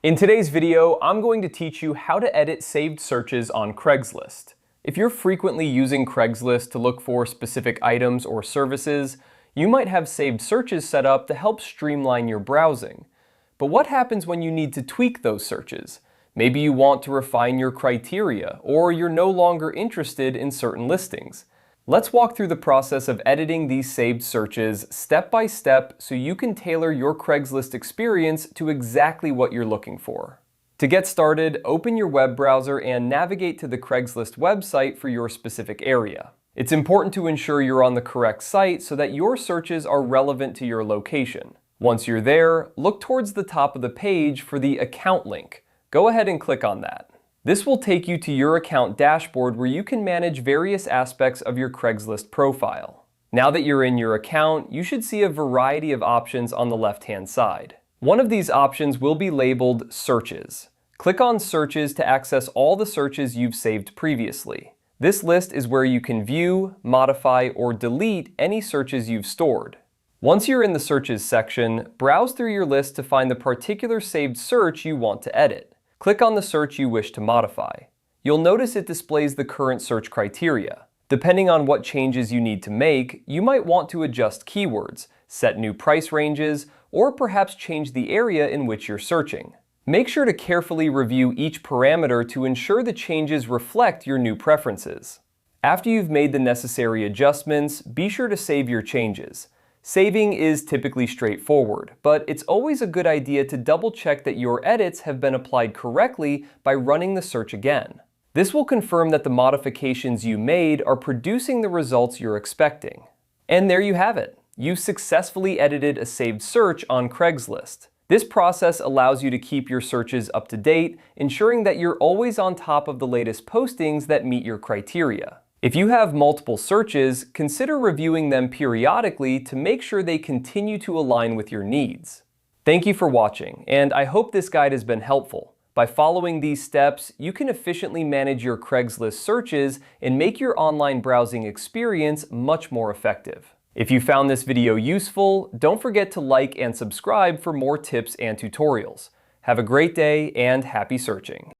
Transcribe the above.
In today's video, I'm going to teach you how to edit saved searches on Craigslist. If you're frequently using Craigslist to look for specific items or services, you might have saved searches set up to help streamline your browsing. But what happens when you need to tweak those searches? Maybe you want to refine your criteria, or you're no longer interested in certain listings. Let's walk through the process of editing these saved searches step by step so you can tailor your Craigslist experience to exactly what you're looking for. To get started, open your web browser and navigate to the Craigslist website for your specific area. It's important to ensure you're on the correct site so that your searches are relevant to your location. Once you're there, look towards the top of the page for the account link. Go ahead and click on that. This will take you to your account dashboard where you can manage various aspects of your Craigslist profile. Now that you're in your account, you should see a variety of options on the left-hand side. One of these options will be labeled Searches. Click on Searches to access all the searches you've saved previously. This list is where you can view, modify, or delete any searches you've stored. Once you're in the Searches section, browse through your list to find the particular saved search you want to edit. Click on the search you wish to modify. You'll notice it displays the current search criteria. Depending on what changes you need to make, you might want to adjust keywords, set new price ranges, or perhaps change the area in which you're searching. Make sure to carefully review each parameter to ensure the changes reflect your new preferences. After you've made the necessary adjustments, be sure to save your changes. Saving is typically straightforward, but it's always a good idea to double-check that your edits have been applied correctly by running the search again. This will confirm that the modifications you made are producing the results you're expecting. And there you have it. You've successfully edited a saved search on Craigslist. This process allows you to keep your searches up to date, ensuring that you're always on top of the latest postings that meet your criteria. If you have multiple searches, consider reviewing them periodically to make sure they continue to align with your needs. Thank you for watching, and I hope this guide has been helpful. By following these steps, you can efficiently manage your Craigslist searches and make your online browsing experience much more effective. If you found this video useful, don't forget to like and subscribe for more tips and tutorials. Have a great day and happy searching.